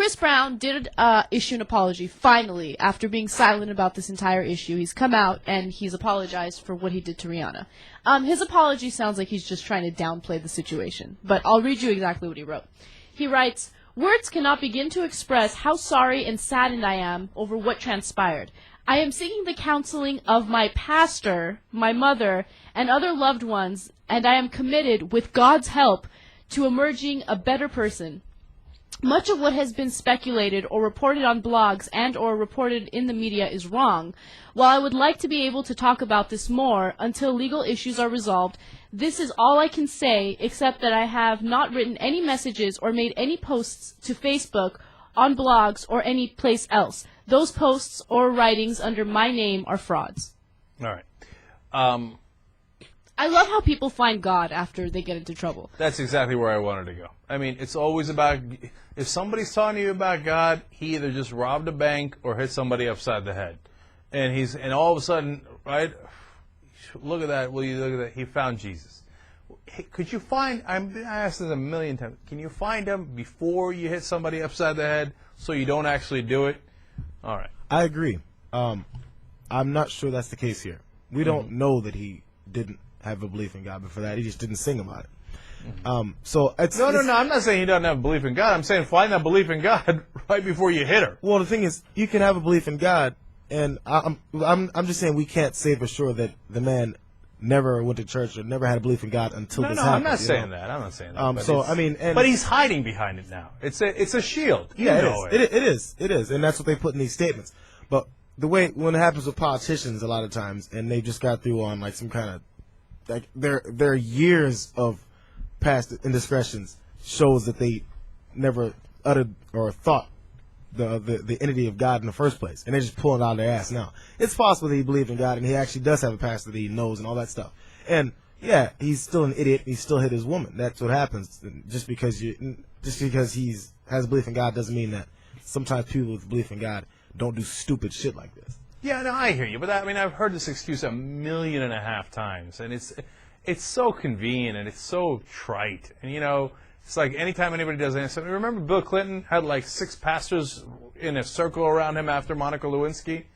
Chris Brown did issue an apology, finally, after being silent about this entire issue. He's come out and he's apologized for what he did to Rihanna. His apology sounds like he's just trying to downplay the situation, but I'll read you exactly what he wrote. He writes, "Words cannot begin to express how sorry and saddened I am over what transpired. I am seeking the counseling of my pastor, my mother, and other loved ones, and I am committed, with God's help, to emerging a better person. Much of what has been speculated or reported on blogs and or reported in the media is wrong. While I would like to be able to talk about this more until legal issues are resolved, this is all I can say, except that I have not written any messages or made any posts to Facebook, on blogs, or any place else. Those posts or writings under my name are frauds." All right. I love how people find God after they get into trouble. That's exactly where I wanted to go. I mean, it's always about, if somebody's talking to you about God, he either just robbed a bank or hit somebody upside the head. And all of a sudden, right, look at that, will you look at that, he found Jesus. Hey, could you find, I asked this a million times, can you find him before you hit somebody upside the head so you don't actually do it? All right. I agree. I'm not sure that's the case here. We don't know that he didn't have a belief in God before that. He just didn't sing about it. So it's No, I'm not saying he doesn't have a belief in God. I'm saying find that belief in God right before you hit her. Well, the thing is, you can have a belief in God, and I'm just saying we can't say for sure that the man never went to church or never had a belief in God until this happened. I'm not saying that. I'm not saying that. So I mean, but he's hiding behind it now. It's a shield. Yeah, it is, and that's what they put in these statements. But the way when it happens with politicians, a lot of times, and they just got through on like some kind of like their years of past indiscretions shows that they never uttered or thought the entity of God in the first place, and they're just pulling it out of their ass now. It's possible that he believed in God and he actually does have a pastor that he knows and all that stuff. And yeah, he's still an idiot. He still hit his woman. That's what happens. Just because he has a belief in God doesn't mean that sometimes people with belief in God don't do stupid shit like this. Yeah, no, I hear you, but I mean, I've heard this excuse 1.5 million times, and it's so convenient and it's so trite, and you know, it's like anytime anybody does anything. Remember, Bill Clinton had like 6 pastors in a circle around him after Monica Lewinsky.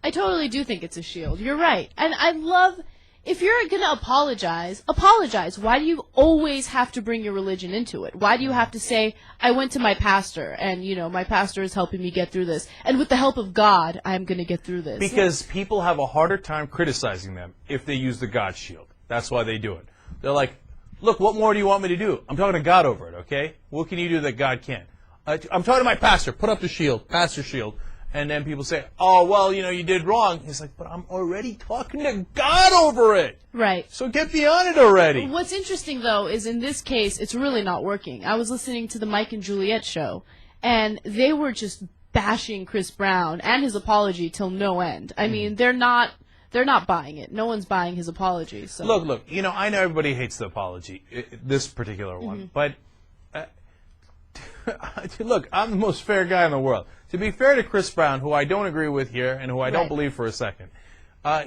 I totally do think it's a shield. You're right, and I love. If you're going to apologize, apologize. Why do you always have to bring your religion into it? Why do you have to say, I went to my pastor, and, you know, my pastor is helping me get through this, and with the help of God, I'm going to get through this? Because people have a harder time criticizing them if they use the God shield. That's why they do it. They're like, look, what more do you want me to do? I'm talking to God over it, okay? What can you do that God can't? I'm talking to my pastor. Put up the shield, pastor shield. And then people say, oh, well, you know, you did wrong. He's like, but I'm already talking to God over it. Right. So get beyond it already. What's interesting, though, is in this case, it's really not working. I was listening to the Mike and Juliet show, and they were just bashing Chris Brown and his apology till no end. I mean, they're not buying it. No one's buying his apology. So. Look, you know, I know everybody hates the apology, this particular one, but look, I'm the most fair guy in the world. To be fair to Chris Brown, who I don't agree with here and who I don't believe for a second,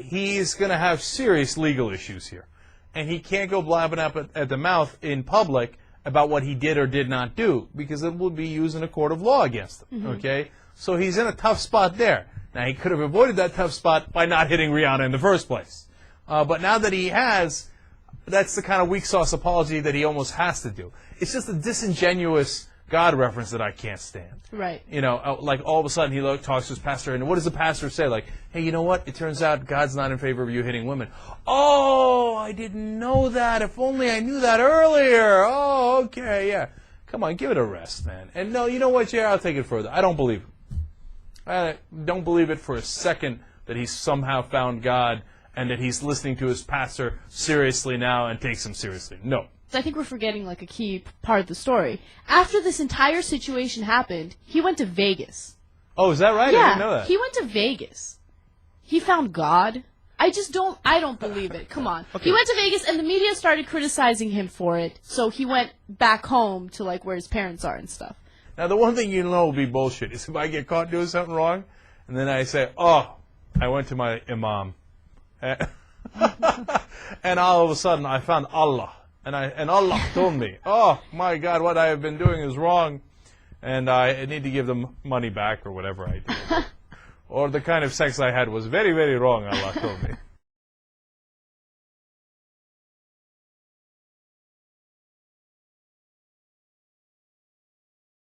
he's going to have serious legal issues here. And he can't go blabbing up at the mouth in public about what he did or did not do, because it will be used in a court of law against him, okay? So he's in a tough spot there. Now, he could have avoided that tough spot by not hitting Rihanna in the first place. But now that he has, that's the kind of weak sauce apology that he almost has to do. It's just a disingenuous God reference that I can't stand. Right. You know, like all of a sudden he talks to his pastor, and what does the pastor say? Like, hey, you know what? It turns out God's not in favor of you hitting women. Oh, I didn't know that. If only I knew that earlier. Oh, okay, yeah. Come on, give it a rest, man. And no, you know what, Jerry? I'll take it further. I don't believe him. I don't believe it for a second that he's somehow found God and that he's listening to his pastor seriously now and takes him seriously. No. I think we're forgetting like a key part of the story. After this entire situation happened, he went to Vegas. Oh, is that right? Yeah, I didn't know that. He went to Vegas. He found God. I don't believe it. Come on. Okay. He went to Vegas and the media started criticizing him for it, so he went back home to like where his parents are and stuff. Now, the one thing you know will be bullshit is if I get caught doing something wrong, and then I say, oh, I went to my imam. And all of a sudden I found Allah. And Allah told me, oh, my God, what I have been doing is wrong. and I need to give them money back or whatever I did. Or the kind of sex I had was very, very wrong, Allah told me.